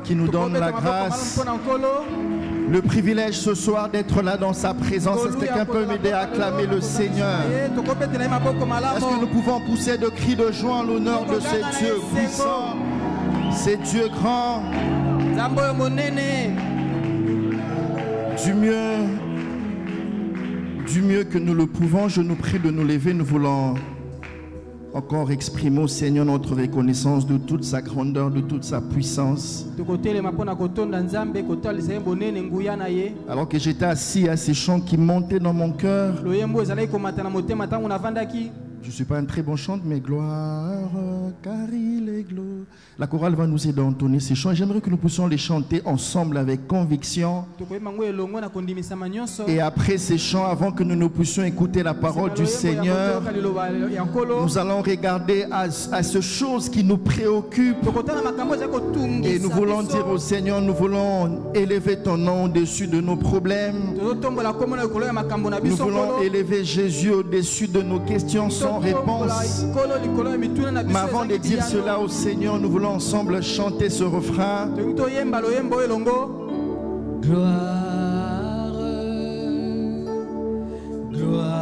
qui nous donne la grâce, le privilège ce soir d'être là dans sa présence. Est-ce que quelqu'un peut m'aider à acclamer le Seigneur? Est-ce que nous pouvons pousser de cris de joie en l'honneur de ces dieux puissants, ces dieux grands? Du mieux que nous le pouvons, je nous prie de nous lever. Nous voulons encore exprimer au Seigneur notre reconnaissance de toute sa grandeur, de toute sa puissance. Alors que j'étais assis à ces chants qui montaient dans mon cœur, je ne suis pas un très bon chanteur, mais gloire, car il est gloire. La chorale va nous aider à entonner ces chants. J'aimerais que nous puissions les chanter ensemble avec conviction. Et après ces chants, avant que nous ne puissions écouter la parole du Seigneur, nous allons regarder à ces choses qui nous préoccupent. Et nous voulons dire au Seigneur, nous voulons élever ton nom au-dessus de nos problèmes. Nous voulons élever Jésus au-dessus de nos questions sans réponse. Mais avant de dire cela au Seigneur, nous voulons ensemble chanter ce refrain. Gloire, gloire,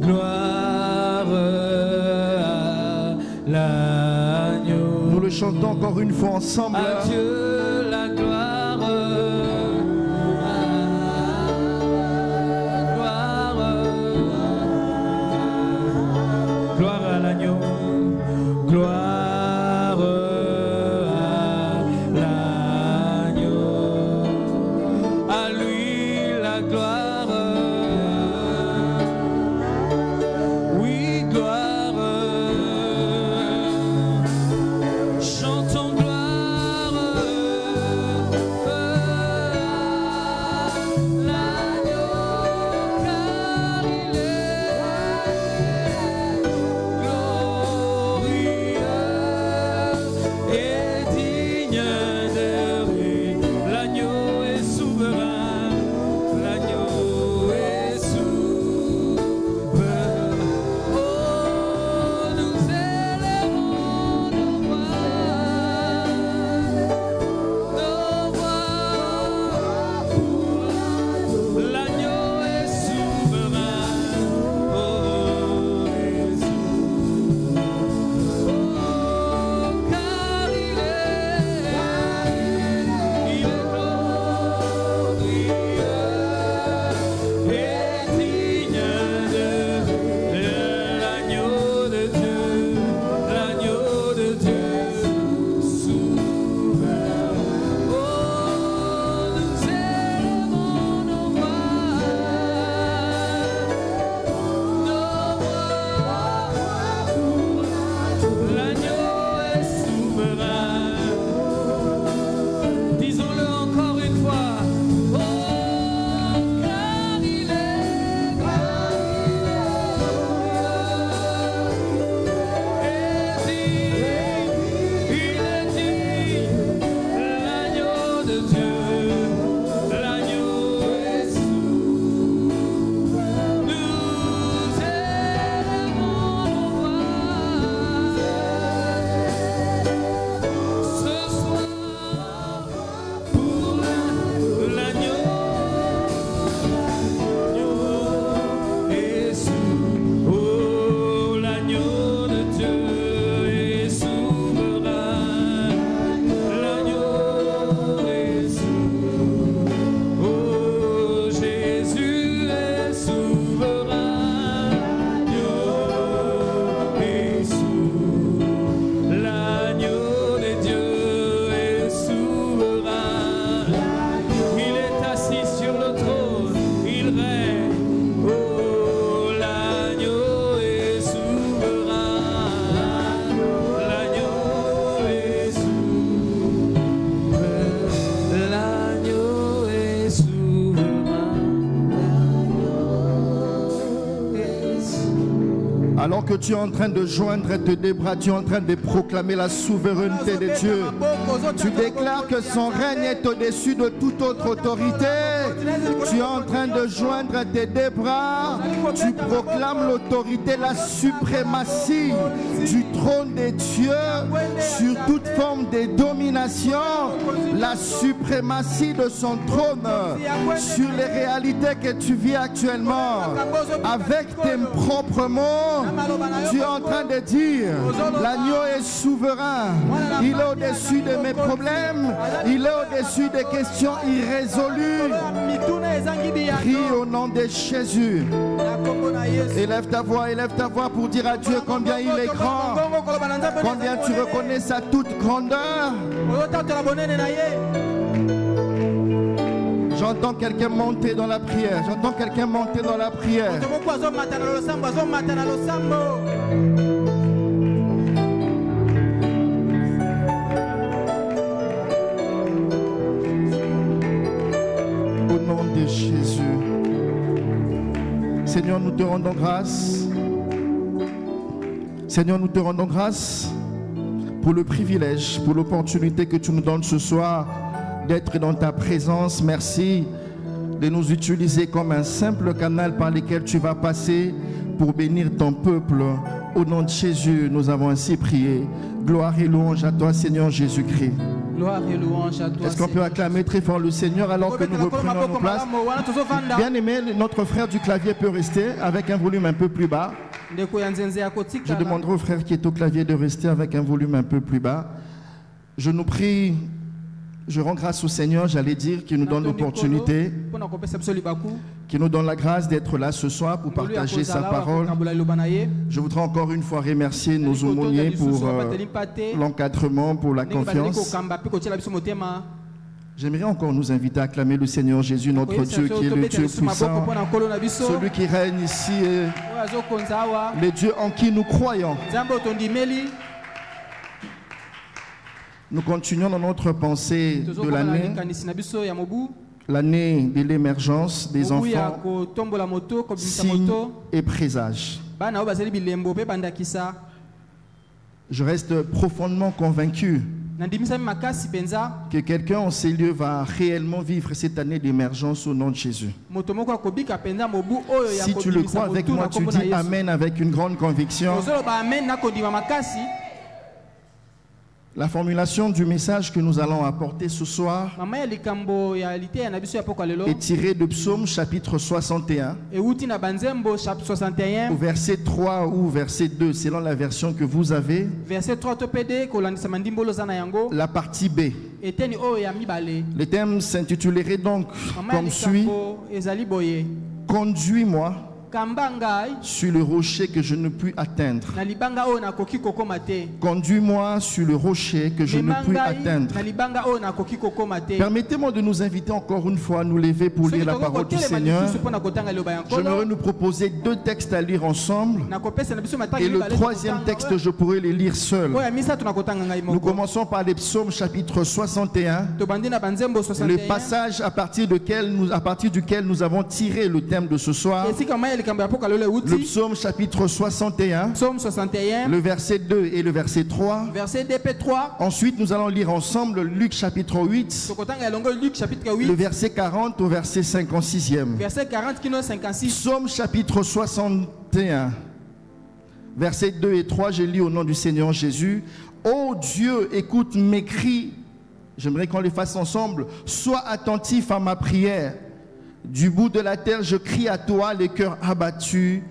gloire à l'agneau. Nous le chantons encore une fois ensemble. À Dieu la gloire. Gloire à l'agneau, à lui la gloire, oui gloire, chantons gloire à l'agneau, car il est glorieux. Alors que tu es en train de joindre tes deux bras, tu es en train de proclamer la souveraineté de Dieu. Tu déclares que son règne est au-dessus de toute autre autorité. Tu es en train de joindre tes deux bras. Tu proclames l'autorité, la suprématie du trône de Dieu sur toute forme de domination. La suprématie de son trône sur les réalités que tu vis actuellement. Avec tes propres mots, tu es en train de dire, l'agneau est souverain. Il est au-dessus de mes problèmes. Il est au-dessus des questions irrésolues. Prie au nom de Jésus. Élève ta voix pour dire à Dieu combien il est grand. Combien tu reconnais sa toute grandeur. J'entends quelqu'un monter dans la prière. J'entends quelqu'un monter dans la prière. Au nom de Jésus. Seigneur, nous te rendons grâce. Seigneur, nous te rendons grâce pour le privilège, pour l'opportunité que tu nous donnes ce soir d'être dans ta présence. Merci de nous utiliser comme un simple canal par lequel tu vas passer pour bénir ton peuple. Au nom de Jésus, nous avons ainsi prié. Gloire et louange à toi, Seigneur Jésus-Christ. Gloire et louange à toi. Est-ce qu'on peut acclamer très fort le Seigneur alors que nous reprenons nos places? Bien aimé, notre frère du clavier peut rester avec un volume un peu plus bas. Je demanderai au frère qui est au clavier de rester avec un volume un peu plus bas. Je nous prie, je rends grâce au Seigneur, j'allais dire, qui nous donne l'opportunité, qui nous donne la grâce d'être là ce soir pour partager sa parole. Je voudrais encore une fois remercier nos aumôniers pour l'encadrement, pour la confiance. J'aimerais encore nous inviter à acclamer le Seigneur Jésus, notre Dieu, qui est le Dieu puissant, celui qui règne ici, le Dieu en qui nous croyons. Nous continuons dans notre pensée de l'année de l'émergence des enfants, signes et présages. Je reste profondément convaincu que quelqu'un en ces lieux va réellement vivre cette année d'émergence au nom de Jésus. Si tu le crois avec moi, tu dis Amen avec une grande conviction. La formulation du message que nous allons apporter ce soir est tirée de Psaume chapitre 61 au verset 3 ou verset 2 selon la version que vous avez. La partie B. Le thème s'intitulerait donc comme suit: Conduis-moi sur le rocher que je ne puis atteindre. Conduis-moi sur le rocher que je ne puis atteindre. Permettez-moi de nous inviter encore une fois à nous lever pour lire la parole du Seigneur. J'aimerais nous proposer deux textes à lire ensemble. Et le troisième texte, je pourrais les lire seul. Nous commençons par les psaumes chapitre 61. Le passage à partir duquel nous avons tiré le thème de ce soir. Le psaume chapitre 61, le verset 2 et le verset 3. Ensuite, nous allons lire ensemble Luc chapitre 8, le verset 40 au verset 56e. Psaume chapitre 61, versets 2 et 3, je lis au nom du Seigneur Jésus. Ô Dieu, écoute mes cris. J'aimerais qu'on les fasse ensemble. Sois attentif à ma prière. Du bout de la terre, je crie à toi, les cœurs abattus.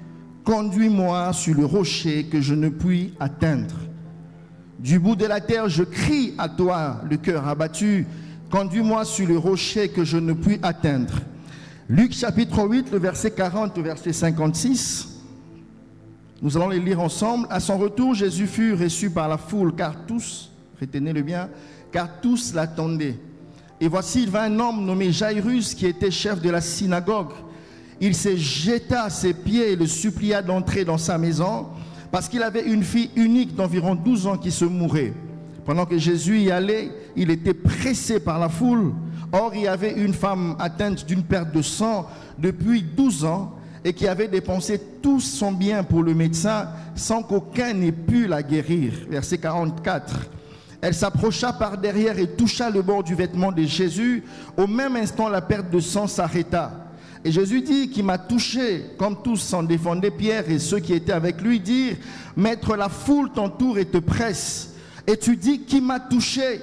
Conduis-moi sur le rocher que je ne puis atteindre. Du bout de la terre, je crie à toi, le cœur abattu. Conduis-moi sur le rocher que je ne puis atteindre. Luc chapitre 8, le verset 40 au verset 56. Nous allons les lire ensemble. À son retour, Jésus fut reçu par la foule, car tous, retenez-le bien, car tous l'attendaient. Et voici, il vint un homme nommé Jairus, qui était chef de la synagogue. Il se jeta à ses pieds et le supplia d'entrer dans sa maison, parce qu'il avait une fille unique d'environ 12 ans qui se mourait. Pendant que Jésus y allait, il était pressé par la foule. Or, il y avait une femme atteinte d'une perte de sang depuis 12 ans. et qui avait dépensé tout son bien pour le médecin sans qu'aucun n'ait pu la guérir. Verset 44. Elle s'approcha par derrière et toucha le bord du vêtement de Jésus. Au même instant, la perte de sang s'arrêta. Et Jésus dit, qui m'a touché, comme tous s'en défendaient, Pierre et ceux qui étaient avec lui dirent, Maître, la foule t'entoure et te presse. Et tu dis, qui m'a touché?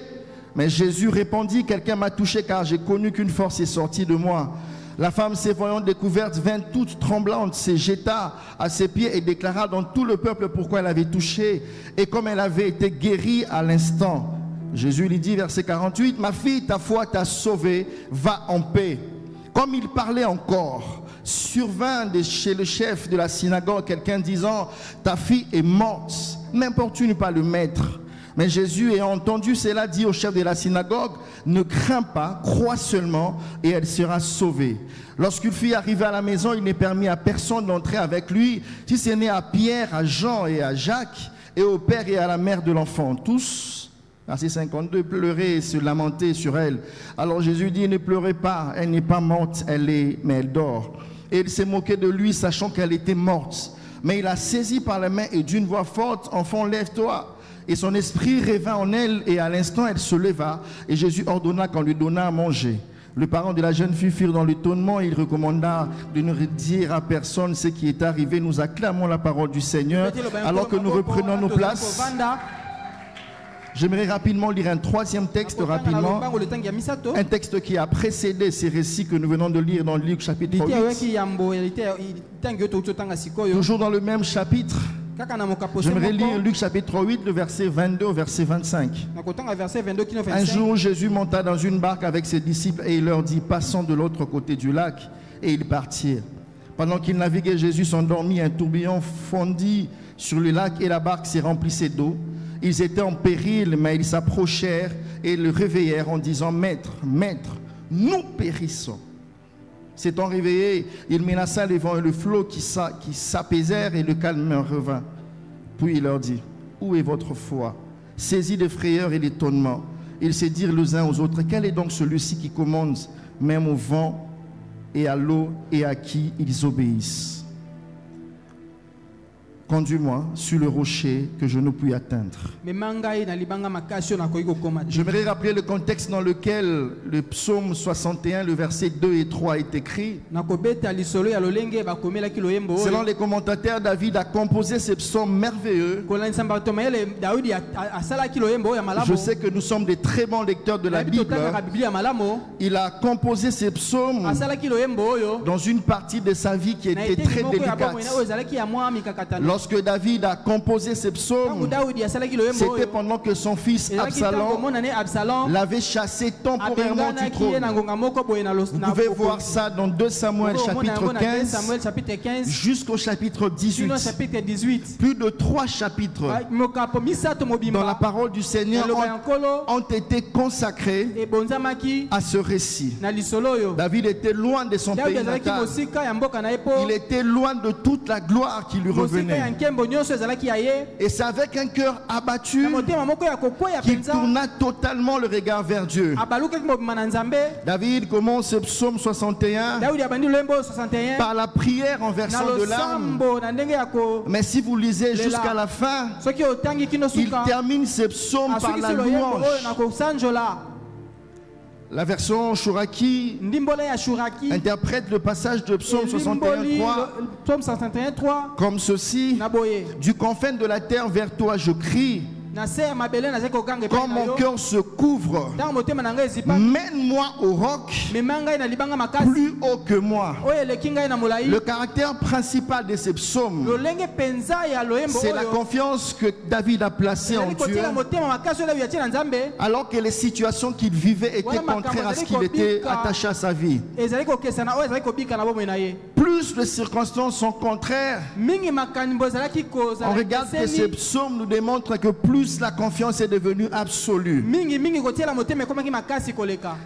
Mais Jésus répondit, quelqu'un m'a touché car j'ai connu qu'une force est sortie de moi. La femme, se voyant découverte, vint toute tremblante, se jeta à ses pieds et déclara dans tout le peuple pourquoi elle avait touché et comme elle avait été guérie à l'instant. Jésus lui dit, verset 48, ma fille, ta foi t'a sauvée, va en paix. Comme il parlait encore, survint chez le chef de la synagogue quelqu'un disant, ta fille est morte, n'importune pas le maître. Mais Jésus, ayant entendu cela, dit au chef de la synagogue, ne crains pas, crois seulement et elle sera sauvée. Lorsqu'il fut arrivé à la maison, il n'est permis à personne d'entrer avec lui, si ce n'est à Pierre, à Jean et à Jacques, et au père et à la mère de l'enfant. Tous, verset 52, pleuraient et se lamentaient sur elle. Alors Jésus dit, ne pleurez pas, elle n'est pas morte, mais elle dort. Et il s'est moqué de lui, sachant qu'elle était morte. Mais il la saisit par la main et d'une voix forte, enfant, lève-toi. Et son esprit revint en elle, et à l'instant, elle se leva. Et Jésus ordonna qu'on lui donnât à manger. Les parents de la jeune fille furent dans l'étonnement. Il recommanda de ne dire à personne ce qui est arrivé. Nous acclamons la parole du Seigneur. Alors que nous reprenons nos places, j'aimerais rapidement lire un troisième texte, rapidement. Un texte qui a précédé ces récits que nous venons de lire dans Luc chapitre 8. Toujours dans le même chapitre. J'aimerais lire Luc chapitre 8, le verset 22 au verset 25. Un jour, Jésus monta dans une barque avec ses disciples et il leur dit, passons de l'autre côté du lac, et ils partirent. Pendant qu'ils naviguaient, Jésus s'endormit, un tourbillon fondit sur le lac et la barque s'est remplissée d'eau. Ils étaient en péril, mais ils s'approchèrent et le réveillèrent en disant, Maître, Maître, nous périssons. S'étant réveillé, il menaça les vents et le flot qui s'apaisèrent et le calme revint. Puis il leur dit, où est votre foi? Saisis de frayeur et d'étonnement, ils se dirent les uns aux autres, quel est donc celui-ci qui commande même au vent et à l'eau et à qui ils obéissent? Conduis-moi sur le rocher que je ne puis atteindre. J'aimerais rappeler le contexte dans lequel le psaume 61, le verset 2 et 3 est écrit. Selon les commentateurs, David a composé ce psaume merveilleux. Je sais que nous sommes des très bons lecteurs de la Bible. Il a composé ce psaume dans une partie de sa vie qui était très délicate. Lorsque David a composé ce psaume, c'était pendant que son fils Absalom l'avait chassé temporairement du trône. Vous pouvez voir ça dans 2 Samuel chapitre 15 jusqu'au chapitre 18. Plus de 3 chapitres dans la parole du Seigneur ont été consacrés à ce récit. David était loin de son pays natal. Il était loin de toute la gloire qui lui revenait. Et c'est avec un cœur abattu qu'il tourna totalement le regard vers Dieu. David commence ce psaume 61 par la prière en versant de larmes. Mais si vous lisez jusqu'à la fin, il termine ce psaume par la louange. La version Chouraki interprète le passage de Psaume 61:3 comme ceci. Du confin de la terre vers toi je crie. Quand mon cœur se couvre, mène-moi au roc plus haut que moi. Le caractère principal de ces psaumes, c'est la confiance que David a placée en Dieu, alors que les situations qu'il vivait étaient contraires à ce qu'il était attaché à sa vie. Plus les circonstances sont contraires, on regarde que ces psaumes nous démontrent que plus plus la confiance est devenue absolue.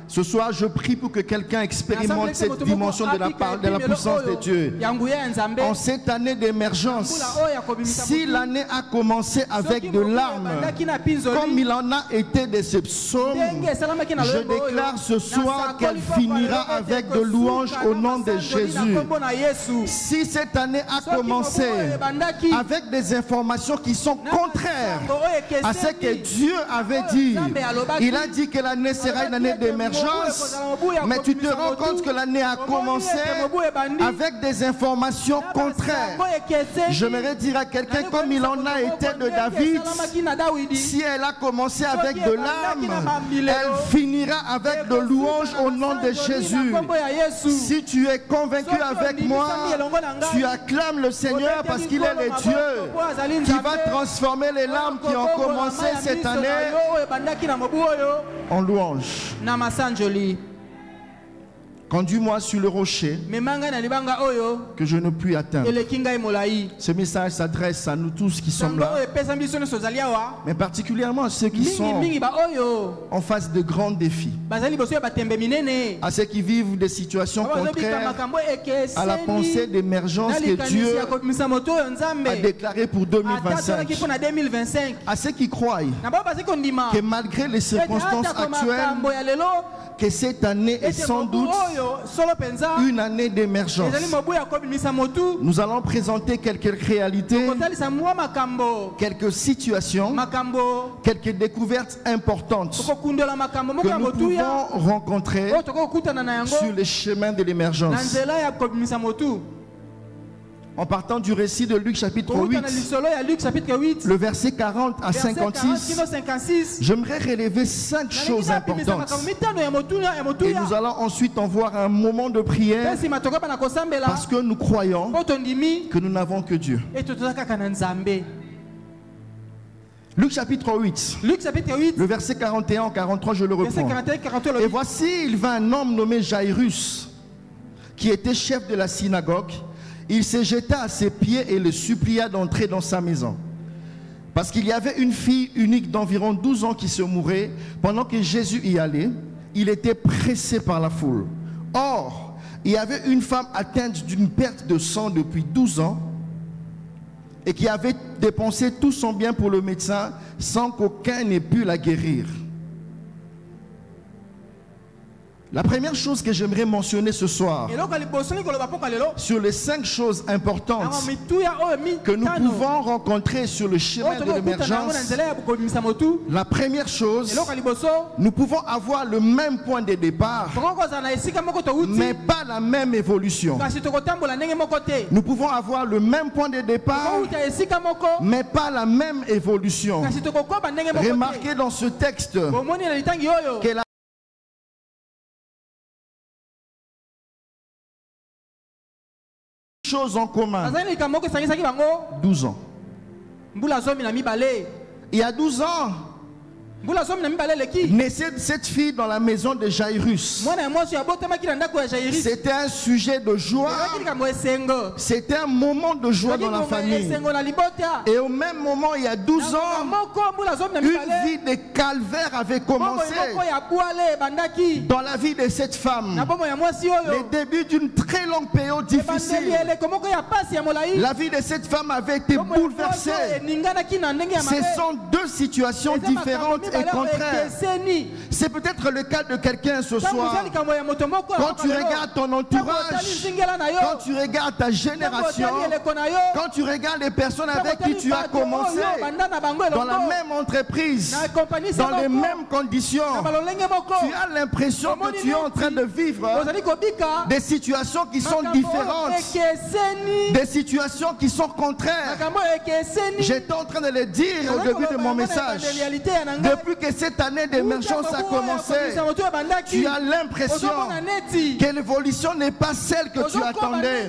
Ce soir, je prie pour que quelqu'un expérimente cette dimension de la puissance de Dieu. En cette année d'émergence, si l'année a commencé avec de larmes, comme il en a été de ce psaume, je déclare ce soir qu'elle finira avec de louanges au nom de Jésus. Si cette année a commencé avec des informations qui sont contraires à ce que Dieu avait dit, il a dit que l'année sera une année d'émergence, mais tu te rends compte que l'année a commencé avec des informations contraires. J'aimerais dire à quelqu'un, comme il en a été de David, si elle a commencé avec de larmes, elle finira avec de louanges au nom de Jésus. Si tu es convaincu avec moi, tu acclames le Seigneur parce qu'il est le Dieu qui va transformer les larmes qui ont commencé cette année en louanges. Conduis-moi sur le rocher que je ne puis atteindre. Ce message s'adresse à nous tous qui sommes là, mais particulièrement à ceux qui sont en face de grands défis, à ceux qui vivent des situations contraires à la pensée d'émergence que Dieu a déclarée pour 2025, à ceux qui croient que malgré les circonstances actuelles, que cette année est sans doute une année d'émergence. Nous allons présenter quelques réalités, quelques situations, quelques découvertes importantes que nous pouvons rencontrer sur les chemins de l'émergence. En partant du récit de Luc chapitre 8, le verset 40 à 56, j'aimerais relever 5 choses importantes. Et nous allons ensuite en voir un moment de prière parce que nous croyons que nous n'avons que Dieu. Luc chapitre 8, le verset 41 à 43, je le reprends. Et voici, il vint un homme nommé Jairus, qui était chef de la synagogue. Il se jeta à ses pieds et le supplia d'entrer dans sa maison. Parce qu'il y avait une fille unique d'environ 12 ans qui se mourait. Pendant que Jésus y allait, il était pressé par la foule. Or, il y avait une femme atteinte d'une perte de sang depuis 12 ans et qui avait dépensé tout son bien pour le médecin sans qu'aucun n'ait pu la guérir. La première chose que j'aimerais mentionner ce soir, sur les 5 choses importantes que nous pouvons rencontrer sur le chemin de l'émergence, la première chose, nous pouvons avoir le même point de départ, mais pas la même évolution. Nous pouvons avoir le même point de départ, mais pas la même évolution. Remarquez dans ce texte que la chose en commun. 12 ans. Il y a 12 ans, naissait cette fille dans la maison de Jairus. C'était un sujet de joie. C'était un moment de joie dans la famille. Et au même moment, il y a 12 ans, une vie de calvaire avait commencé dans la vie de cette femme. Le début d'une très longue période difficile. La vie de cette femme avait été bouleversée. Ce sont 2 situations différentes et contraire. C'est peut-être le cas de quelqu'un ce soir. Quand tu regardes ton entourage, quand tu regardes ta génération, quand tu regardes les personnes avec qui tu as commencé dans la même entreprise, dans les mêmes conditions, tu as l'impression que tu es en train de vivre des situations qui sont différentes, des situations qui sont contraires. J'étais en train de le dire au début de mon message. Depuis que cette année d'émergence a commencé, tu as l'impression que l'évolution n'est pas celle que tu attendais.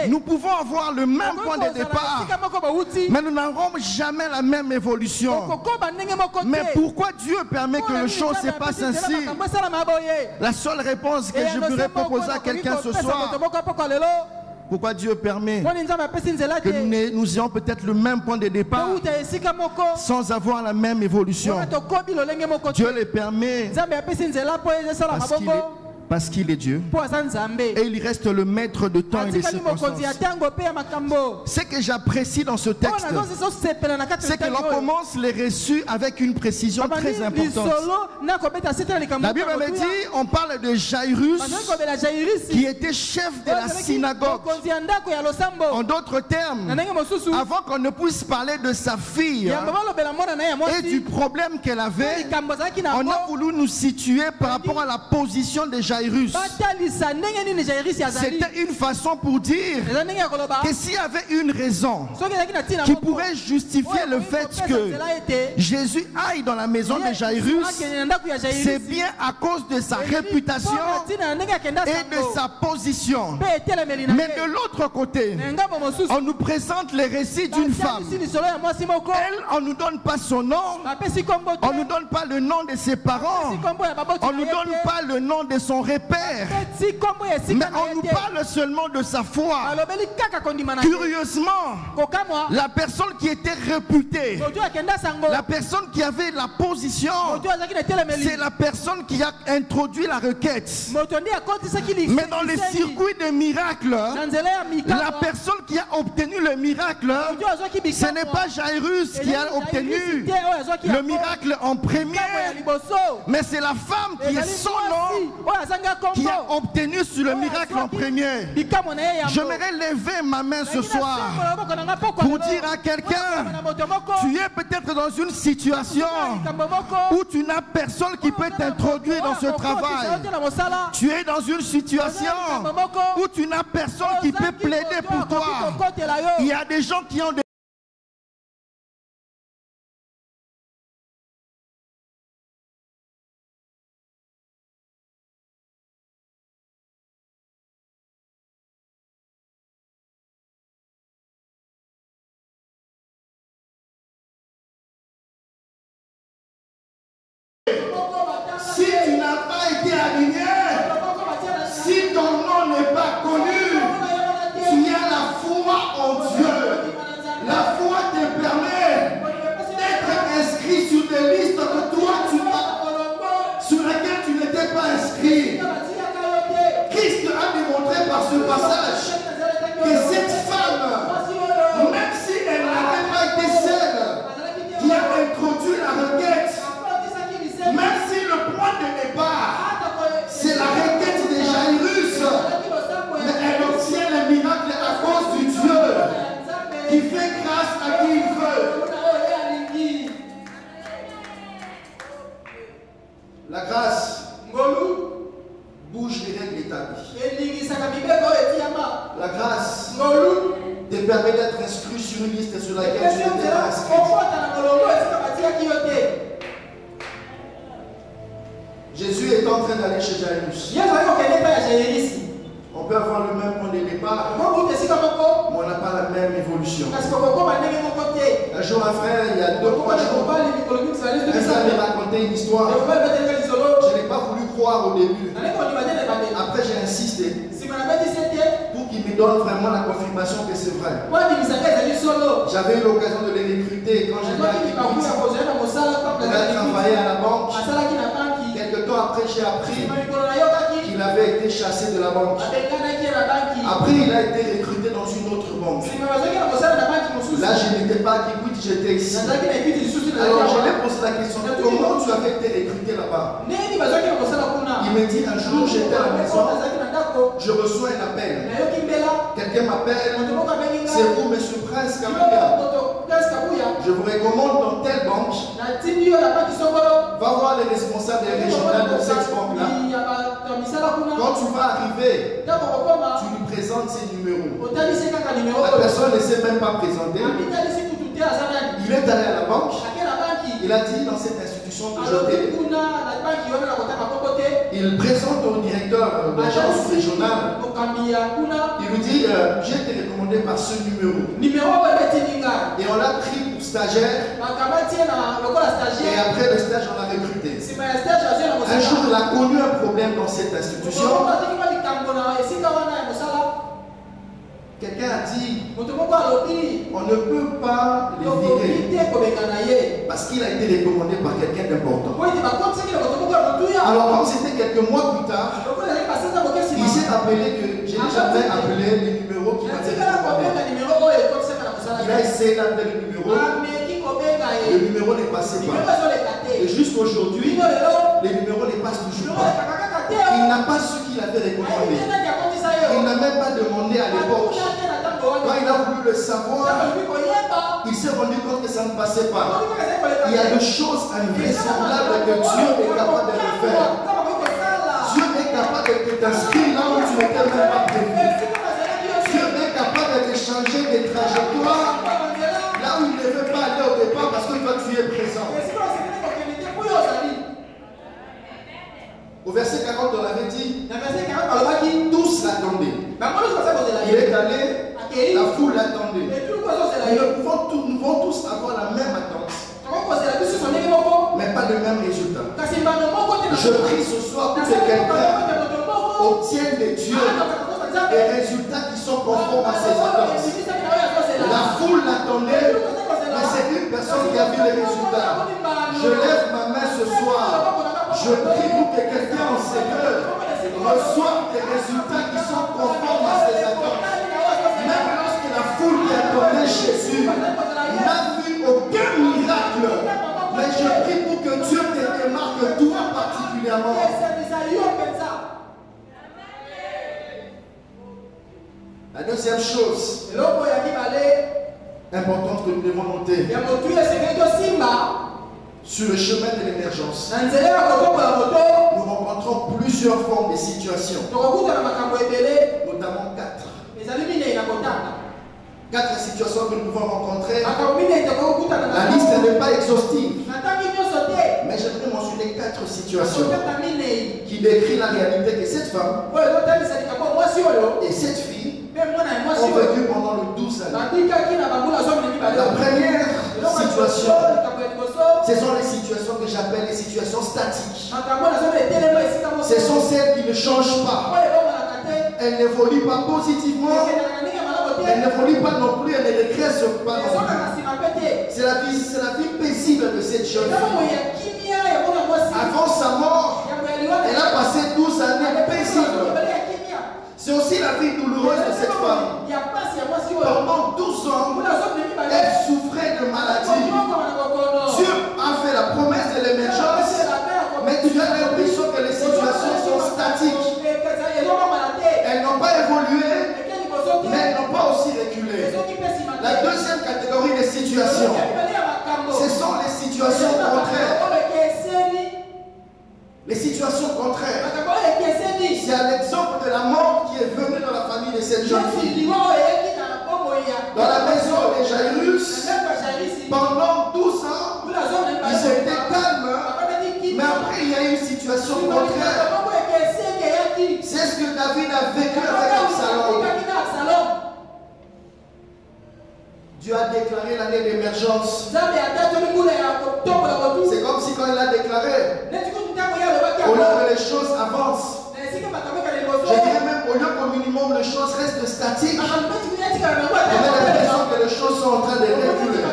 Nous pouvons avoir le même point de départ, mais nous n'aurons jamais la même évolution. Mais pourquoi Dieu permet que les choses se passent ainsi? La seule réponse que je pourrais proposer à quelqu'un ce soir, Pourquoi Dieu permet que nous ayons peut-être le même point de départ sans avoir la même évolution. Dieu le permet parce qu'il est Dieu et il reste le maître de temps et des circonstances. Ce que j'apprécie dans ce texte, c'est que l'on commence les reçus avec une précision très importante. La Bible me dit, on parle de Jairus qui était chef de la synagogue. En d'autres termes, avant qu'on ne puisse parler de sa fille et du problème qu'elle avait, on a voulu nous situer par rapport à la position de Jairus. C'était une façon pour dire que s'il y avait une raison qui pourrait justifier le fait que Jésus aille dans la maison de Jairus, c'est bien à cause de sa réputation et de sa position. Mais de l'autre côté, on nous présente les récits d'une femme. Elle, on ne nous donne pas son nom, on ne nous donne pas le nom de ses parents, on ne nous donne pas le nom de son repère, mais on nous parle seulement de sa foi. Curieusement, la personne qui était réputée, la personne qui avait la position, c'est la personne qui a introduit la requête. Mais dans les circuits des miracles, la personne qui a obtenu le miracle, ce n'est pas Jairus qui a obtenu le miracle en premier, mais c'est la femme qui est son nom qui a obtenu sur le miracle en premier. J'aimerais lever ma main ce soir pour dire à quelqu'un, tu es peut-être dans une situation où tu n'as personne qui peut t'introduire dans ce travail. Tu es dans une situation où tu n'as personne qui peut plaider pour toi. Il y a des gens qui ont des si tu n'as pas été aligné, si ton nom n'est pas connu, tu as la foi en Dieu. La foi te permet d'être inscrit sur des listes que toi sur lesquelles tu n'étais pas inscrit. Christ a démontré par ce passage que cette femme, même si elle n'avait pas été celle qui a introduit la requête, même si le point de départ, c'est la requête de Jairus, mais elle obtient le miracle à cause du Dieu qui fait grâce à qui il veut. La grâce bouge les règles établies. La grâce te permet d'être inscrit sur une liste sur laquelle tu n'étais pas inscrit. Jésus est en train d'aller chez Jairus. On peut avoir le même point de départ, mais on n'a pas la même évolution. Un jour, un frère, il y a 2-3 jours, un frère m'a raconté une histoire. Je n'ai pas voulu croire au début. Après, j'ai insisté pour qu'il me donne vraiment la confirmation que c'est vrai. J'avais eu l'occasion de les recruter quand j'étais à l'église. Il a travaillé à la banque. Quelque temps après, j'ai appris qu'il avait été chassé de la banque. Après, il a été recruté dans une autre banque. Là, je n'étais pas à Kikwit, j'étais ici. Alors, je lui ai posé la question, comment tu avais été recruté là-bas? Il me dit, un jour, j'étais à la maison, je reçois un appel. Quelqu'un m'appelle, c'est vous, monsieur Prince Kabouya. Je vous recommande dans telle banque. Va voir les responsables des régionales de cette banque-là. Quand tu vas arriver, tu lui présentes ses numéros. La personne ne s'est même pas présentée. Il est allé à la banque. Il a dit dans cette institution que j'étais. Il présente au directeur de l'agence régionale. Il lui dit, j'ai été recommandé par ce numéro. Et on l'a pris pour stagiaire. Et après le stage, on l'a recruté. Un jour, il a connu un problème dans cette institution. Quelqu'un a dit, on ne peut pas le virer parce qu'il a été recommandé par quelqu'un d'important. Alors quand c'était quelques mois plus tard, il s'est rappelé que je n'ai jamais appelé les numéros qui m'avaient recommandé. Il a essayé d'appeler le numéro n'est passé pas. Et jusqu'aujourd'hui, les numéros ne passent toujours pas. Il n'a pas su qu'il avait recommandé. Il n'a même pas demandé à l'époque. Quand il a voulu le savoir, il s'est rendu compte que ça ne passait pas. Il y a des choses invraisemblables que Dieu est capable de le faire. Dieu est capable de t'inscrire là où tu n'étais même pas prévu. Dieu est capable de te changer des trajectoires là où il ne veut pas aller au départ parce que toi tu es présent. Au verset 40, on avait dit, tous l'attendaient. Il est allé, la foule l'attendait. Nous pouvons tous avoir la même attente, mais pas le même résultat. Je prie ce soir pour que quelqu'un obtienne de Dieu des résultats qui sont conformes à ses attentes. La foule l'attendait, mais c'est une personne qui a vu les résultats. Je lève ma main ce soir. Je prie pour que quelqu'un en Seigneur reçoive des résultats qui sont conformes à ses attentes. Même lorsque la foule qui attendait Jésus n'a vu aucun miracle, mais je prie pour que Dieu te démarque toi particulièrement. La deuxième chose importante que nous devons noter sur le chemin de l'émergence, nous rencontrons plusieurs formes de situations, notamment quatre situations que nous pouvons rencontrer. La liste n'est pas exhaustive, mais j'aimerais mentionner 4 situations qui décrivent la réalité que cette femme et cette fille ont vécu pendant les 12 années. La première situation, ce sont les situations que j'appelle les situations statiques. Ce sont celles qui ne changent pas. Elles n'évoluent pas positivement. Elles n'évoluent pas non plus. Elles ne décrèsent pas non plus. C'est la vie paisible de cette jeune fille. Avant sa mort, elle a passé 12 années paisibles. C'est aussi la vie douloureuse de cette femme. Pendant 12 ans, elle souffrait de maladie. Dieu a fait la promesse de l'émergence, mais tu as l'impression que les situations sont statiques. Elles n'ont pas évolué, mais elles n'ont pas aussi reculé. La deuxième catégorie de situations, ce sont les situations contraires. Les situations contraires. C'est à l'exemple de la mort qui est venue dans la famille de cette jeune fille. Dans la maison de Jairus, pendant 12 ans, ils étaient calmes, mais après il y a eu une situation contraire. C'est ce que David a vécu avec Absalom. Dieu a déclaré l'année d'émergence. C'est comme si quand il a déclaré, au lieu que les choses avancent, je dirais même au lieu qu'au minimum les choses restent statiques, on a l'impression que les choses sont en train de reculer.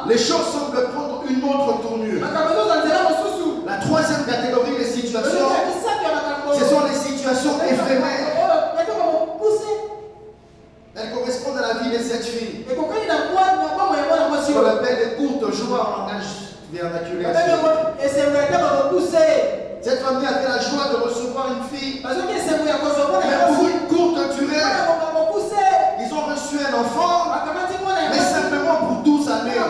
Les choses semblent prendre une autre tournure. La troisième catégorie des situations, ce sont les situations éphémères. Elles correspondent à la vie de cette fille. On l'appelle des courtes joies en langage vernaculaire. Cette famille avait la joie de recevoir une fille. Mais pour une courte durée, ils ont reçu un enfant, mais simplement pour 12 années.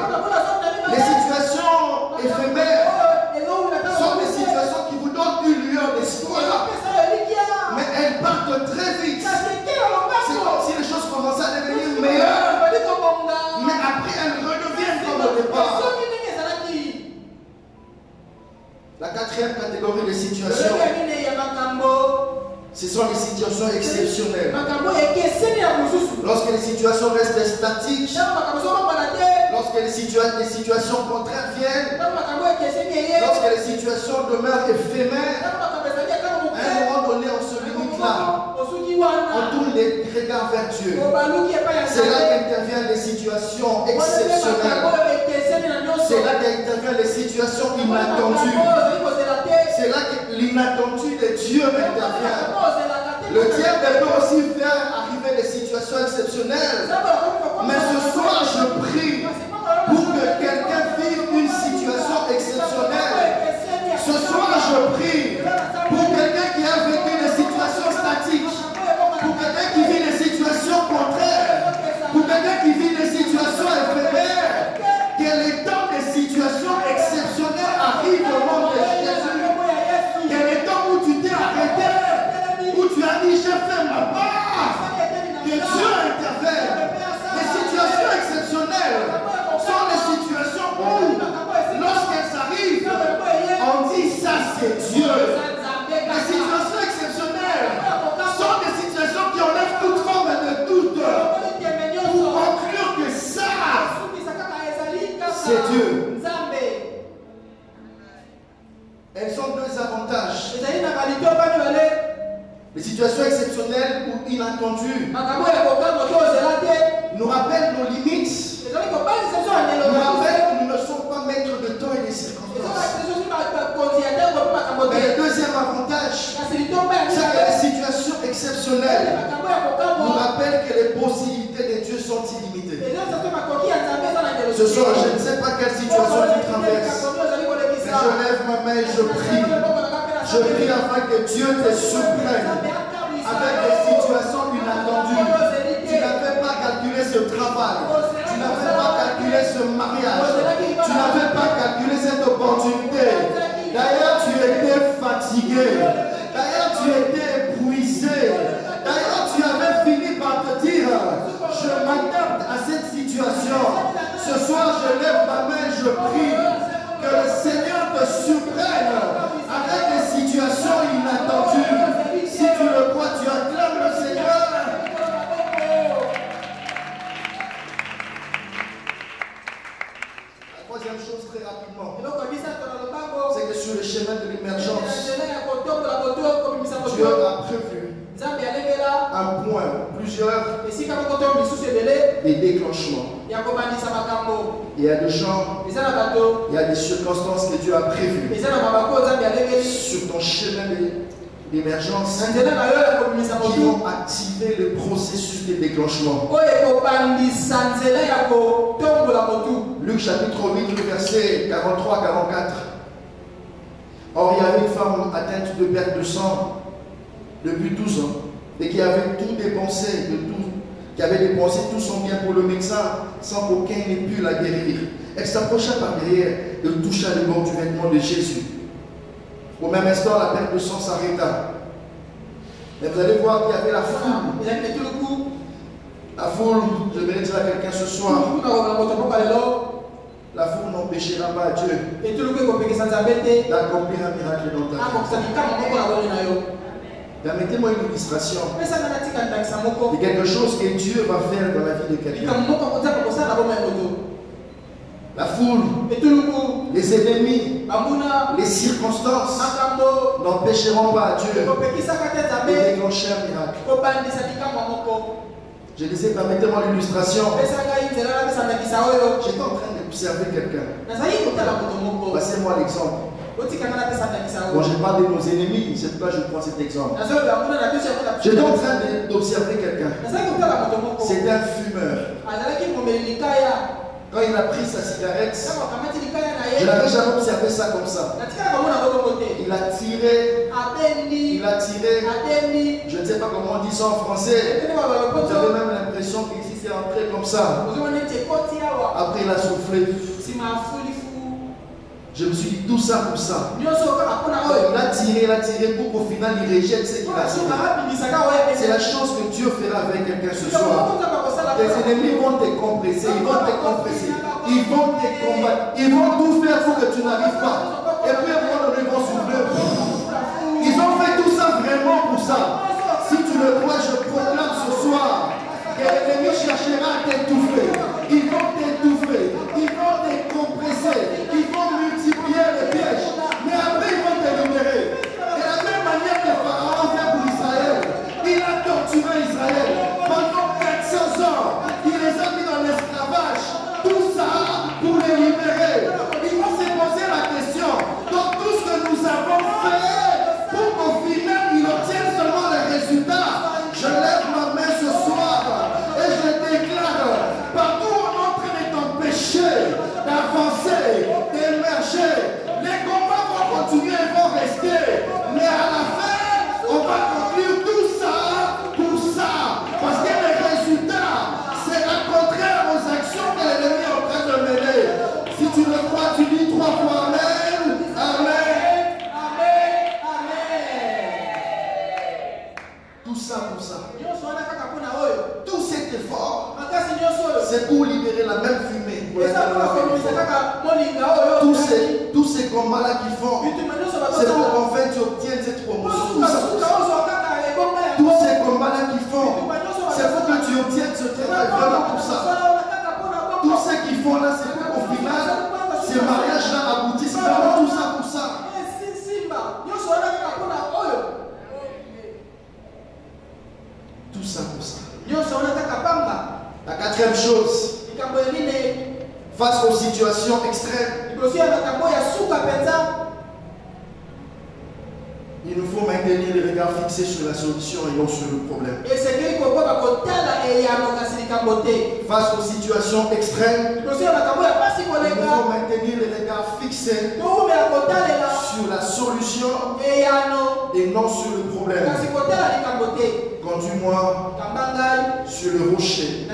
Les situations éphémères sont des situations qui vous donnent une lueur d'espoir, mais elles partent très vite. C'est comme si les choses commençaient à devenir meilleures, mais après elles redeviennent comme au départ. La quatrième catégorie de situations, ce sont les situations exceptionnelles. Lorsque les situations restent statiques, lorsque les situations contraires viennent, lorsque les situations demeurent éphémères, à un moment donné, on se limite là. On tourne des regards vers Dieu. C'est là qu'interviennent les situations exceptionnelles. C'est là qu'interviennent les situations inattendues. C'est là que l'inattendu de Dieu intervient. Le diable peut aussi faire arriver des situations exceptionnelles. Mais ce soir, je prie pour que quelqu'un vive une situation exceptionnelle. Ce soir, je prie pour quelqu'un qui a vécu des situations statiques, pour quelqu'un qui vit des situations contraires, pour quelqu'un qui vit des situations éphémères, que les temps des situations exceptionnelles arrivent au nom de Jésus. Que les temps où tu t'es arrêté, où tu as dit j'ai fait ma part, que Dieu intervienne. Les situations exceptionnelles sont les situations où, lorsqu'elles arrivent, on dit ça c'est Dieu. Les situations exceptionnelles sont des situations qui enlèvent toute forme de doute pour conclure que ça c'est Dieu. Elles ont deux avantages. Les situations exceptionnelles ou inattendues nous rappellent nos limites, nous rappellent que nous ne sommes pas maîtres de temps et des circonstances. Mais le deuxième avantage, c'est que les situations exceptionnelles nous rappellent que les possibilités de Dieu sont illimitées. Ce soir, je ne sais pas quelle situation tu traverses, mais je lève ma main et je prie. Je prie afin que Dieu te surprenne avec des situations inattendues. Tu n'avais pas calculé ce travail, tu n'avais pas calculé ce mariage, tu n'avais pas calculé cette opportunité. D'ailleurs, tu étais fatigué, d'ailleurs, tu étais épuisé, d'ailleurs, tu avais fini par te dire je m'adapte à cette situation. Ce soir, je lève ma main et je prie que le Seigneur te surprenne avec des situations inattendues. Si tu le crois, tu acclames le Seigneur. La troisième chose, très rapidement, c'est que sur le chemin de l'émergence, Dieu a prévu un point, plusieurs des déclenchements. Il y a des gens, il y a des circonstances que Dieu a prévues sur ton chemin d'émergence qui vont activer le processus de déclenchement. Luc chapitre 8, verset 43-44. Or, il y avait une femme atteinte de perte de sang depuis 12 ans et qui avait tout dépensé, qui avait dépensé tout son bien pour le médecin sans qu'aucun n'ait pu la guérir. Elle s'approcha par derrière et toucha le bord du vêtement de Jésus. Au même instant, la perte de sang s'arrêta. Mais vous allez voir qu'il y avait la foule. La foule, je vais dire à quelqu'un ce soir, la foule n'empêchera pas Dieu d'accomplir un miracle dans ta vie. Permettez-moi une illustration de quelque chose que Dieu va faire dans la vie de quelqu'un. La foule, les ennemis, les circonstances n'empêcheront pas Dieu de déclencher un miracle. Je disais, permettez-moi l'illustration. J'étais en train d'observer quelqu'un. Passez-moi l'exemple. Bon, je parle de nos ennemis, c'est pourquoi je prends cet exemple. J'étais en train d'observer quelqu'un. C'était un fumeur. Quand il a pris sa cigarette, je n'avais jamais observé ça comme ça. Il a tiré, je ne sais pas comment on dit ça en français. J'avais même l'impression qu'ici c'est entré comme ça. Après il a soufflé. Je me suis dit tout ça pour ça. Il a tiré pour qu'au final il rejette ce qu'il a tiré. C'est la chose que Dieu fera avec quelqu'un ce soir. Les ennemis vont te compresser, ils vont te compresser, ils vont te combattre, ils vont tout faire pour que tu n'arrives pas. Et puis ils vont souffler. Ils ont fait tout ça vraiment pour ça. Si tu le crois, je proclame ce soir que l'ennemi cherchera à t'étouffer. Ils vont t'étouffer, ils vont te compresser, ils vont multiplier les pièges. Mais après ils vont te libérer. De la même manière que Pharaon fait pour Israël, il a torturé Israël. combats-là qu'ils font, c'est pour qu'en fait tu obtiennes cette promotion. Tous ces combats-là qu'ils font, c'est pour que tu obtiennes ce travail. Vraiment tout ça. Tout ce qu'ils font là, c'est pour qu'au final, ces mariages-là aboutissent. Vraiment tout ça pour ça. Tout ça pour ça. La quatrième chose, face aux situations extrêmes, il nous faut maintenir les regards fixés sur la solution et non sur le problème. Face aux situations extrêmes, il nous faut maintenir les regards fixés sur la solution et non sur le problème. Conduis-moi sur le rocher que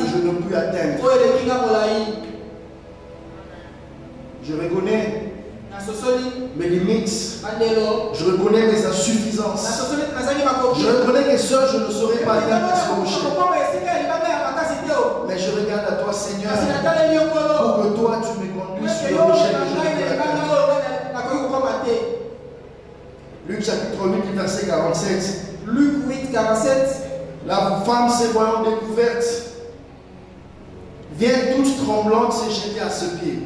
je ne puis atteindre. Je reconnais mes limites, je reconnais mes insuffisances, je reconnais que seul je ne saurais pas atteindre ce rocher. Mais je regarde à toi, Seigneur, pour que toi tu me conduises sur le rocher que je ne peux atteindre. Luc chapitre 8, verset 47. Luc 8, 47. La femme, se voyant découverte, vient toute tremblante se jeter à ses pieds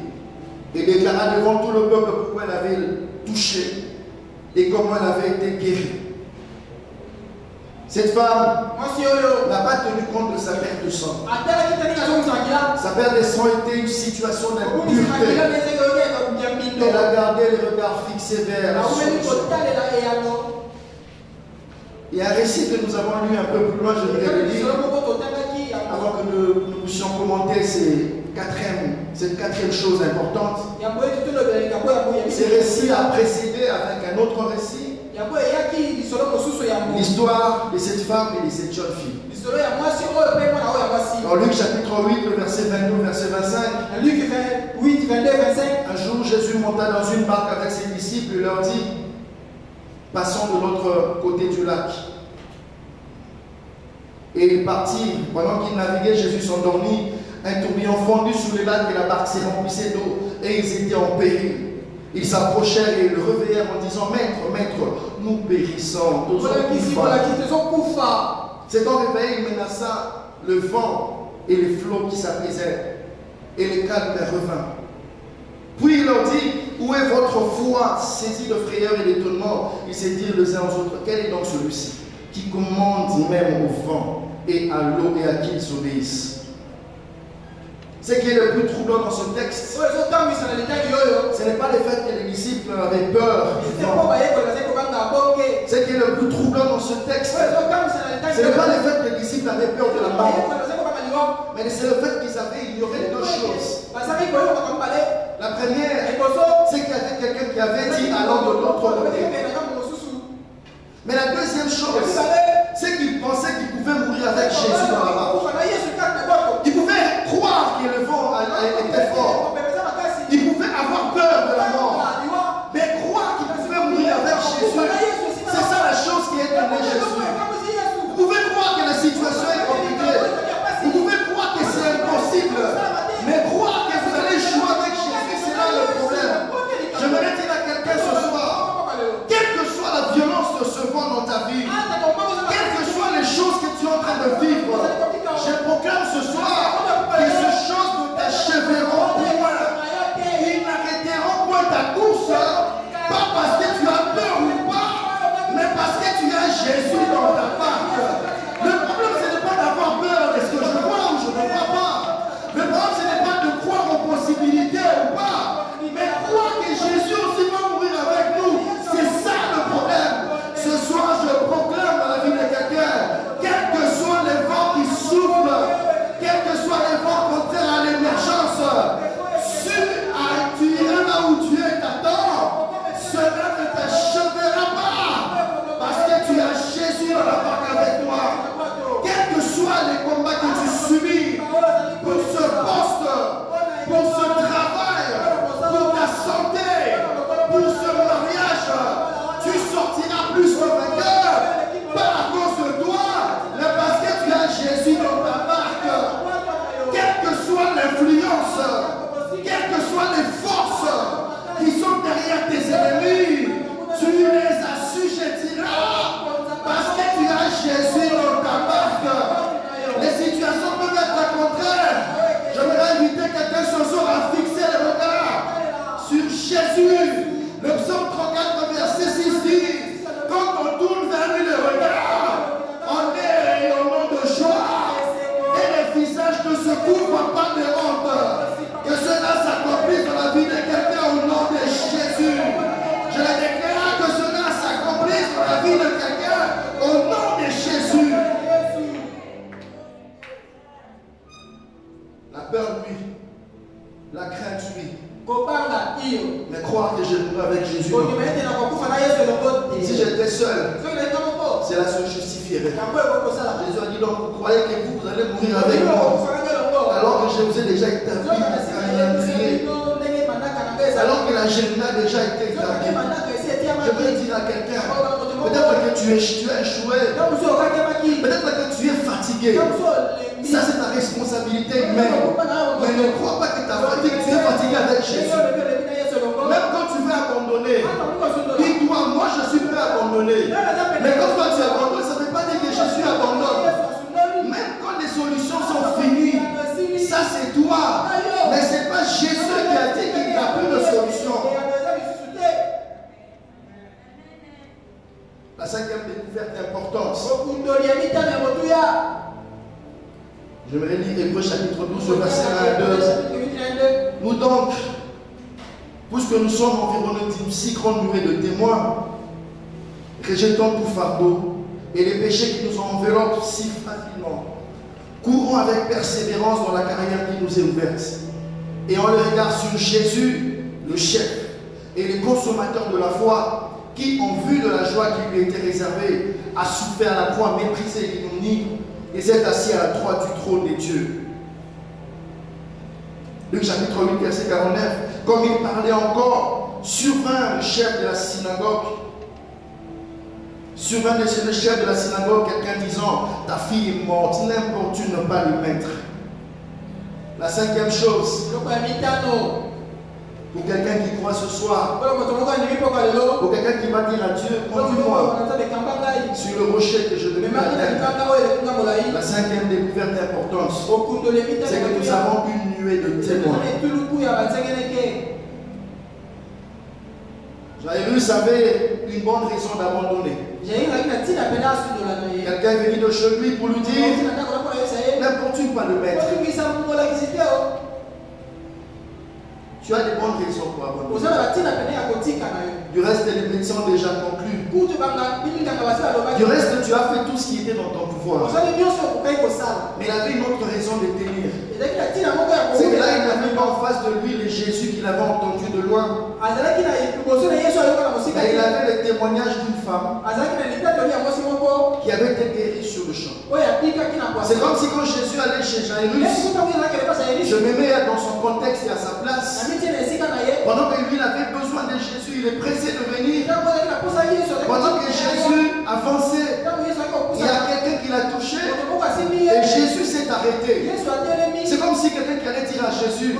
et déclara devant tout le peuple pourquoi elle avait touché et comment elle avait été guérie. Cette femme n'a pas tenu compte de sa perte de sang. Sa perte de sang était une situation d'impureté. Elle a gardé les regards fixés vers la solution. Il y a un récit que nous avons lu un peu plus loin, je voudrais le lire, avant que nous puissions commenter cette quatrième chose importante. Ce récit a précédé avec un autre récit l'histoire de cette femme et de cette jeune fille. Dans Luc chapitre 8, le verset 22, verset 25. Un jour, Jésus monta dans une barque avec ses disciples et leur dit: passons de l'autre côté du lac. Et ils partirent. Pendant qu'ils naviguaient, Jésus s'endormit. Un tourbillon fondu sous les lacs et la barque s'est remplissée d'eau. Et ils étaient en péril. Ils s'approchèrent et le réveillèrent en disant: Maître, maître, nous périssons. S'étant réveillé, il menaça le vent et les flots qui s'apaisèrent. Et le calme revint. Puis il leur dit: où est votre foi? Saisis de frayeur et d'étonnement, ils se dirent les uns aux autres: quel est donc celui-ci qui commande même au vent et à l'eau et à qui ils obéissent? Ce qui est le plus troublant dans ce texte, ce n'est pas le fait que les disciples avaient peur du vent. Ce qui est le plus troublant dans ce texte, ce n'est pas le fait que les disciples avaient peur de la mort, mais c'est le fait qu'ils avaient ignoré deux choses. La première, c'est qu'il y avait quelqu'un qui avait dit: allons de l'autre côté. Mais la deuxième chose, c'est qu'ils pensaient qu'ils pouvaient mourir avec Jésus dans la barque. Ils pouvaient croire que le vent était fort. Ils pouvaient avoir peur de la mort. Mais croire qu'ils pouvaient mourir avec Jésus, c'est ça la chose qui est donnée Jésus. Vous pouvez croire que la situation est compliquée. Vous pouvez croire que c'est impossible. Mais croire que vous allez jouer avec Jésus, c'est là le problème. J'aimerais dire à quelqu'un ce soir, quelle que soit la violence de ce vent dans ta vie, quelles que soient les choses que tu es en train de vivre, Mais croire que je mourrai avec Jésus. Si j'étais seul, cela se justifierait. Jésus a dit donc, vous croyez que vous allez mourir avec moi, alors que je vous ai déjà établi un calendrier, alors que l'agenda a déjà été établi. Je veux dire à quelqu'un, peut-être que tu as échoué, peut-être que tu es fatigué. Ça, c'est ta responsabilité humaine. Mais ne crois pas que ta fatigue, tu es fatigué avec Jésus. Même quand tu veux abandonner, dis-toi, moi je suis prêt à abandonner. Mais quand toi tu abandonnes, ça ne veut pas dire que Jésus abandonne. Même quand les solutions sont finies, ça c'est toi. Mais ce n'est pas Jésus qui a dit qu'il n'y a plus de solution. La cinquième découverte d'importance. J'aimerais lire Hébreux chapitre 12, verset 1 à 2. Nous donc, puisque nous sommes environnés d'une si grande nuée de témoins, rejetons tout fardeau et les péchés qui nous enveloppent si facilement. Courons avec persévérance dans la carrière qui nous est ouverte. Et on le regarde sur Jésus, le chef et le consommateur de la foi, qui, en vue de la joie qui lui était réservée, a souffert la croix, méprisé l'ignominie, et s'est assis à la droite du trône des dieux. Luc chapitre 8, verset 49. Comme il parlait encore, survint le chef de la synagogue. Survint le chef de la synagogue, quelqu'un disant, ta fille est morte, n'importune pas le maître. La cinquième chose, pour quelqu'un qui croit ce soir, pour quelqu'un qui va dire à Dieu, conduis-moi sur le rocher que je devais atteindre. La cinquième découverte d'importance, c'est que nous avons une nuée de témoins. Jairus avait une bonne raison d'abandonner. Quelqu'un est venu de chez lui pour lui dire, n'importune pas le maître. Tu as des bonnes raisons pour abandonner. Du reste, les médecins ont déjà conclu. Du reste, tu as fait tout ce qui était dans ton pouvoir. Mais il avait une autre raison de tenir. C'est que là, il n'avait pas en face de lui le Jésus qu'il avait entendu de loin. Mais il avait le témoignage d'une femme qui avait été guérie sur le champ. C'est comme si quand Jésus allait chez Jairus, je me mets dans son contexte et à sa place. Pendant que lui il avait besoin de Jésus, il est pressé de venir. Pendant que Jésus avançait, il y a quelqu'un qui l'a touché et Jésus s'est arrêté. C'est comme si quelqu'un qui allait dire à Jésus, au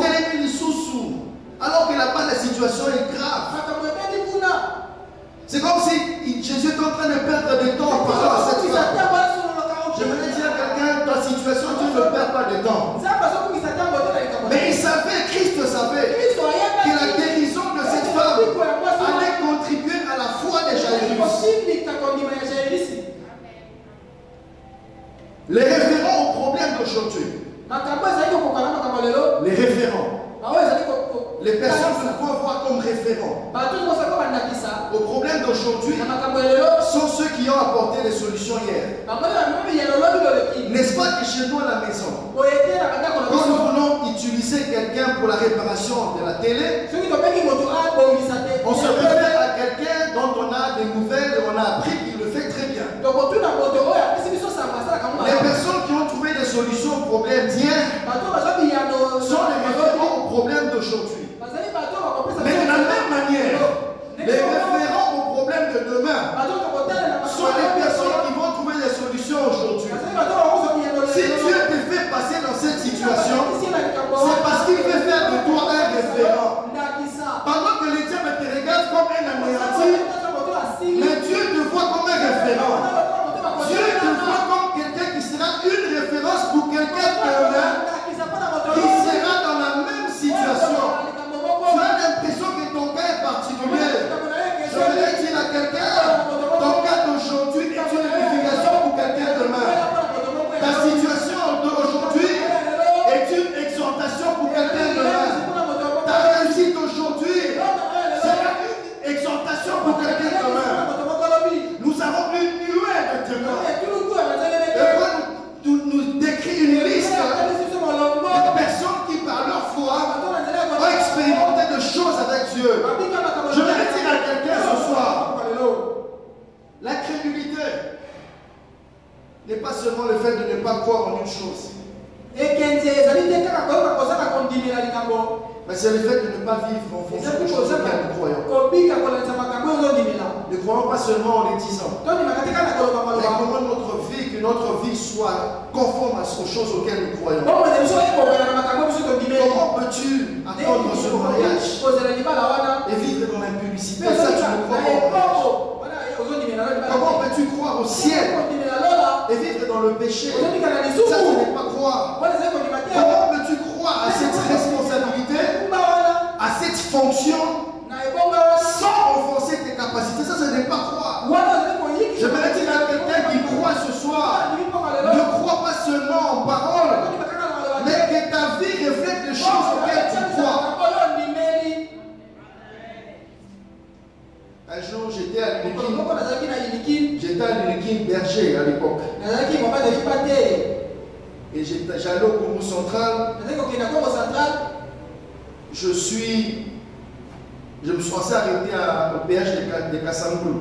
téléphone sous, alors que là-bas la situation est grave. C'est comme si Jésus est en train de perdre du temps par rapport à cette femme. Je voulais dire à quelqu'un, ta situation, tu ne perds pas de temps. Mais il savait, Christ savait, que la guérison de cette femme allait contribuer à la foi de Jairus. Les référents au problème d'aujourd'hui. Les référents. Les personnes que nous pouvons voir comme référents au problème d'aujourd'hui sont ceux qui ont apporté les solutions hier. N'est-ce pas que chez nous à la maison, quand nous voulons utiliser quelqu'un pour la réparation de la télé, on se réfère à quelqu'un dont on a des nouvelles et on a appris qu'il le fait très bien. Les personnes qui ont trouvé des solutions aux problèmes d'hier sont les référents aux problèmes d'aujourd'hui. Mais de la même manière, les référents aux problèmes de demain sont les personnes qui vont trouver des solutions aujourd'hui. Si Dieu te fait passer dans cette situation, c'est parce qu'il veut faire de toi un référent. Pendant que les diables te regardent comme un anéanti, mais Dieu te voit comme un référent. Dieu te voit comme quelqu'un qui sera une référence pour quelqu'un demain. Dieu. Je vais dire à quelqu'un ce soir, la crédulité n'est pas seulement le fait de ne pas croire en une chose, mais c'est le fait de ne pas vivre en fonction des choses auxquelles nous croyons. Ne croyons pas seulement en les disant, mais comment que notre vie soit conforme aux choses auxquelles nous croyons. Comment peux-tu attendre ce mariage et vivre dans l'impudicité? Ça, tu ne crois pas. Comment peux-tu croire au ciel et vivre dans le péché? Ça, tu n'es pas croire. Comment peux-tu croire à cette responsabilité, à cette fonction, sans renforcer tes capacités? Ça, ce n'est pas croire. Je vais dire à quelqu'un qui croit ce soir, ne crois pas seulement en parole, mais que ta vie reflète les choses auxquelles tu crois. Un jour, j'étais à l'Unikin Berger à l'époque. Et j'allais au Congo central. Je me suis arrêté au péage de Kassangoul.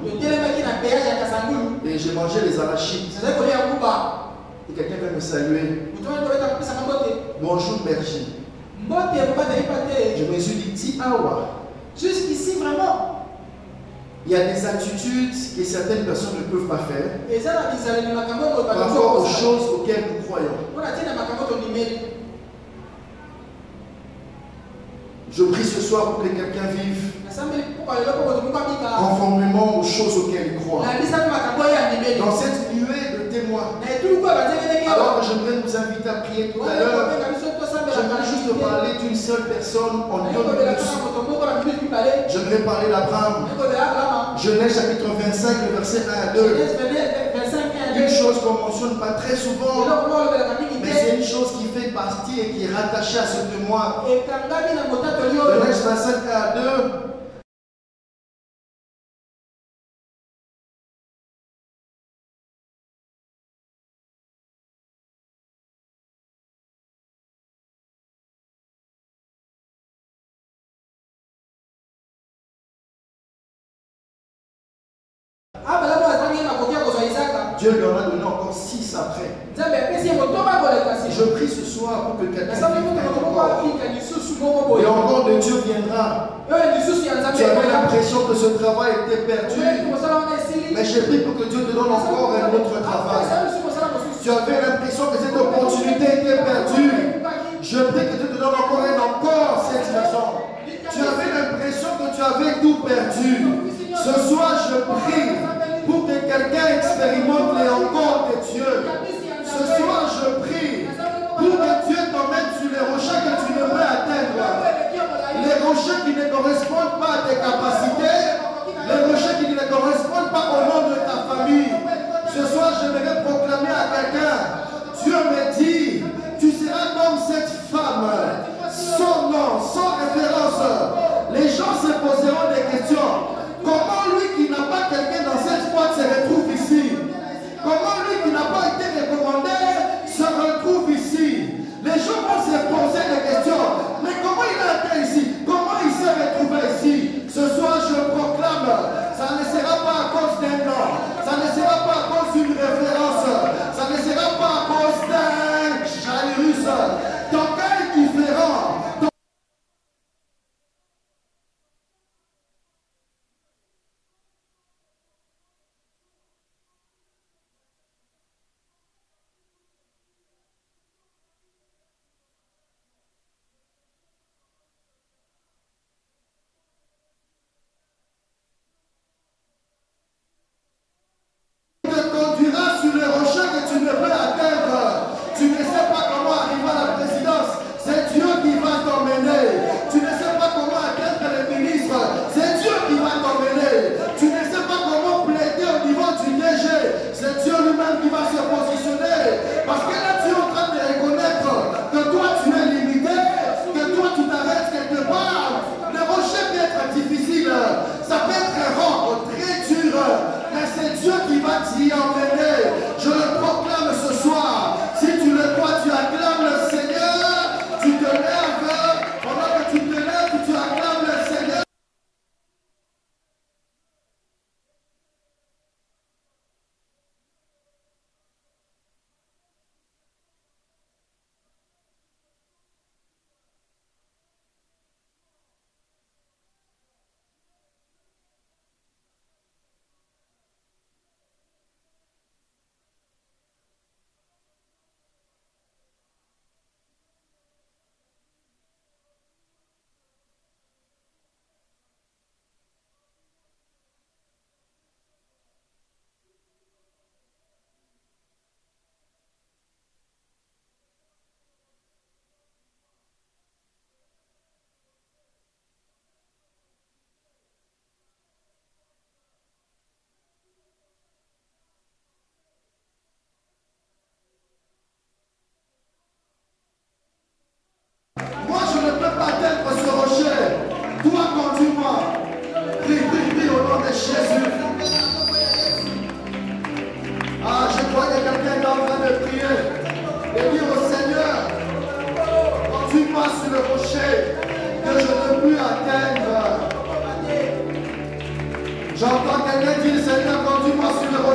Et j'ai mangé les arachides. Et quelqu'un va me saluer. Bonjour berger. Je me suis dit, Ti-Awa. Jusqu'ici vraiment. Il y a des attitudes que certaines personnes ne peuvent pas faire par rapport aux choses auxquelles nous croyons. Je prie ce soir pour que quelqu'un vive conformément aux choses auxquelles il croit. Dans cette nuée de témoins, alors que j'aimerais vous inviter à prier tout à l'heure, j'aimerais juste parler d'une seule personne en 2 minutes. J'aimerais parler d'Abraham. Genèse chapitre 25, le verset 1 à 2. Une chose qu'on ne mentionne pas très souvent, mais c'est une chose qui fait partie et qui est rattachée à ce témoin. Genèse 25 à 2. Dieu lui en a donné encore 6 après. Je prie ce soir pour que quelqu'un et encore de Dieu viendra. Tu avais l'impression que ce travail était perdu, mais je prie pour que Dieu te donne encore un autre travail. Tu avais l'impression que cette opportunité était perdue, je prie que Dieu te donne encore cette maison. Tu avais l'impression que tu avais tout perdu. Ce soir je prie pour que quelqu'un expérimente les encore de Dieu. Ce soir, je prie pour que Dieu t'emmène sur les rochers que tu ne peux atteindre. Les rochers qui ne correspondent pas à tes capacités. Les rochers qui ne correspondent pas au nom de ta famille. Ce soir, j'aimerais proclamer à quelqu'un. Dieu me dit, tu seras comme cette femme. Sans nom, sans référence. Les gens se poseront des questions. Comment lui qui n'a pas quelqu'un dans cette boîte se retrouve ici? Comment lui qui n'a pas été recommandé se retrouve ici? Les gens vont se poser des questions. Mais comment il a été ici? Comment il s'est retrouvé ici? Ce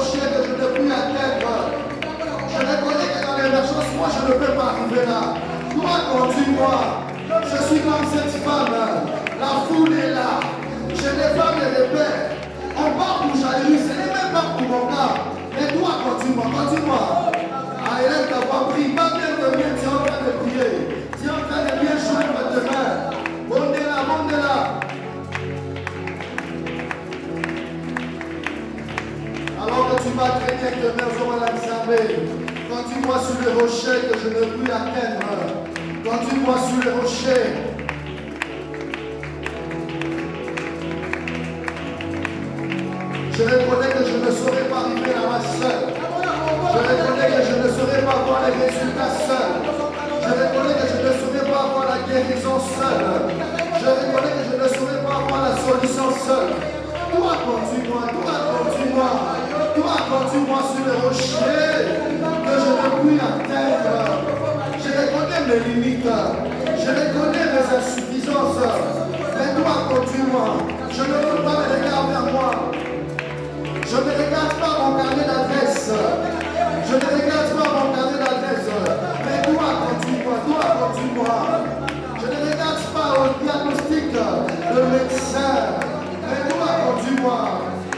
rocher que je ne puis atteindre. Je reconnais que dans l'émergence, moi je ne peux pas arriver là. Toi, conduis-moi. Je suis comme cette femme. La foule est là. Je n'ai pas de repères. On part pour jaillir. Ce n'est même pas pour mon cas. Mais toi, conduis-moi, conduis-moi. Ah, élève ta voix, prie. Pas bien de bien, tu es en train de prier. Tu es en train de bien joindre tes mains. Monte-la, monte-la. Alors que tu vas traîner avec tes mains au Malakzabé, conduis-moi sur le rocher que je ne puis atteindre. Conduis-moi sur le rocher. Je reconnais que je ne saurais pas arriver là-bas seul. Je reconnais que je ne saurais pas voir les résultats seul. Je reconnais que je ne saurais pas avoir la guérison seul. Je reconnais que je ne saurais pas avoir la solution seul. Toi, conduis-moi, toi, conduis-moi. Toi, conduis-moi sur le rocher que je ne puis atteindre. Je reconnais mes limites. Je reconnais mes insuffisances. Mais toi, conduis-moi. Je ne veux pas me regarder vers moi. Je ne regarde pas mon carnet d'adresse. Je ne regarde pas mon carnet d'adresse. Mais toi, conduis-moi, toi, conduis-moi. Je ne regarde pas au diagnostic de médecin. Mais toi, conduis-moi.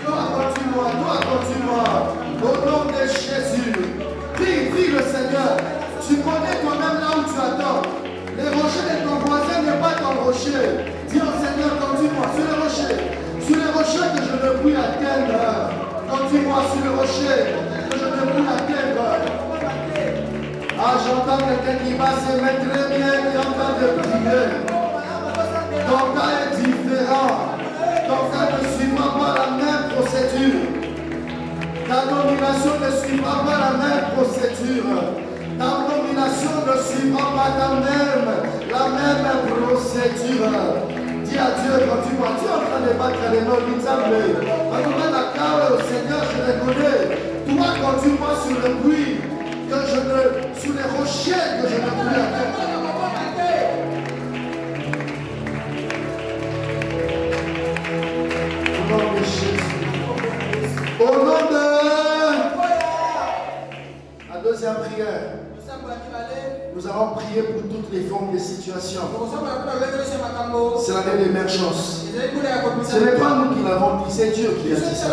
Toi, conduis-moi, toi, conduis-moi. Au nom de Jésus. Prie, prie le Seigneur. Tu connais toi-même là où tu attends. Les rochers de ton voisin n'est pas ton rocher. Dis au Seigneur, conduis-moi sur le rocher. Sur le rocher que je ne puis atteindre. Conduis-moi sur le rocher que je ne puis atteindre. Ah, j'entends quelqu'un qui va se mettre très bien, qui est en train de prier. Ton cas est différent. Ton cas ne suivra pas la même procédure. Ta nomination ne suivra pas la même procédure. Ta nomination ne suivra pas la même procédure. Dis à Dieu, quand tu vois, tu es en train de battre les noms d'Isabelle. En tout cas, la carrière au Seigneur, je reconnais. Toi, conduis-moi sur le puits, sur les rochers que je ne puis atteindre. Au nom de Jésus. Au nom de... La deuxième prière. Nous allons prier pour toutes les formes de situations. C'est l'année d'émergence. Ce n'est pas nous qui l'avons dit, c'est Dieu qui a dit ça.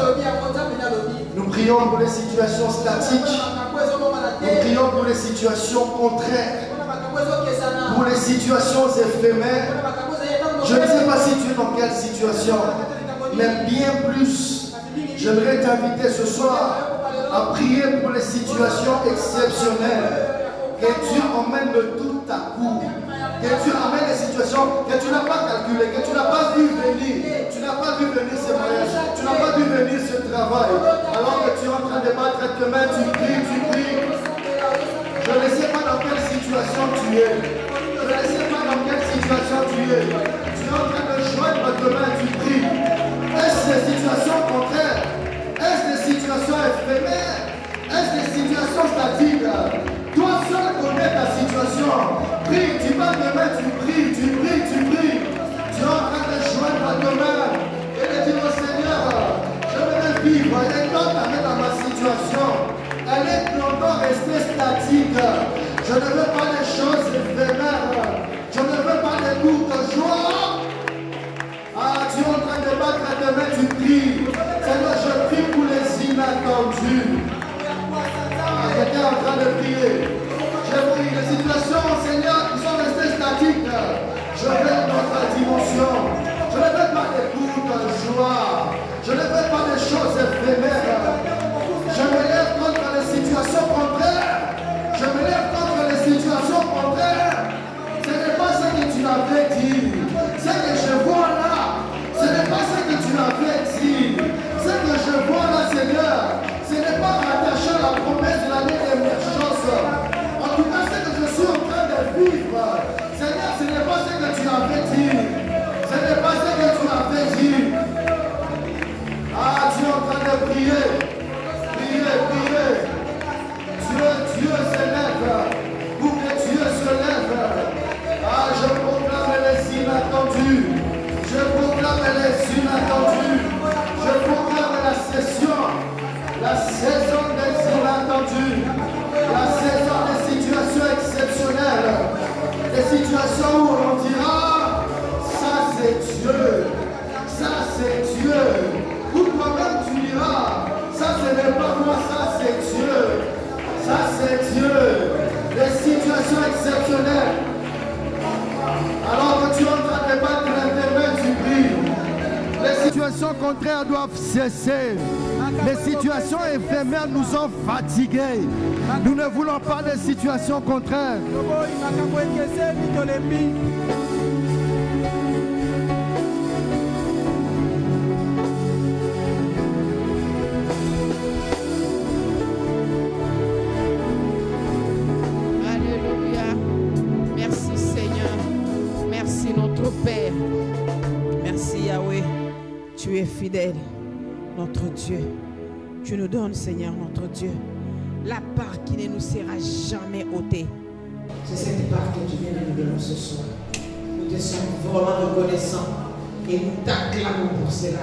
Nous prions pour les situations statiques. Nous prions pour les situations contraires. Pour les situations éphémères. Je ne sais pas si tu es dans quelle situation, mais bien plus, j'aimerais t'inviter ce soir à prier pour les situations exceptionnelles. Que Dieu emmène le tout à coup. Que Dieu amène les situations que tu n'as pas calculées, que tu n'as pas vu venir. Tu n'as pas vu venir ce mariage. Tu n'as pas vu venir ce travail. Alors que tu es en train de battre tes mains, tu pries, tu pries. Je ne sais pas dans quelle situation tu es. Je ne sais pas dans quelle situation tu es. Tu es en train de joindre tes mains, tu pries. Est-ce des situations contraires? Est-ce des situations éphémères? Est-ce des situations statiques? Toi seul connais ta situation. Prie, tu vas demain, tu pries, tu pries, tu pries. Tu es en train de joindre tes mains et de dire au Seigneur, je veux vivre. Elle est temps d'arrêter dans ma situation. Elle est longtemps restée statique. Je ne veux pas les choses éphémères. Je ne veux pas les courtes joies. Ah, tu es en train de battre tes mains, tu pries. Seigneur, je prie pour les inattendus. Quelqu'un est en train de prier. Je prie les situations, Seigneur, qui sont restées statiques. Je veux notre dimension. Je ne veux pas des courtes joies. Je ne veux pas des choses éphémères. Je me lève contre les situations contraires. Je me lève contre les situations contraires. Ce n'est pas ce que tu m'avais dit. Ce que je vois là, ce n'est pas ce que tu m'avais dit. Ce que je vois là, Seigneur, ce n'est pas rattaché à la promesse de l'année d'émergence. situations contraires doivent cesser. Les situations éphémères nous ont fatigués. Nous ne voulons pas de situations contraires. Alléluia. Merci Seigneur. Merci notre Père. Merci Yahweh. Tu es fidèle, notre Dieu. Tu nous donnes, Seigneur, notre Dieu, la part qui ne nous sera jamais ôtée. C'est cette part que tu viens de nous donner ce soir. Nous te sommes vraiment reconnaissants et nous t'acclamons pour cela.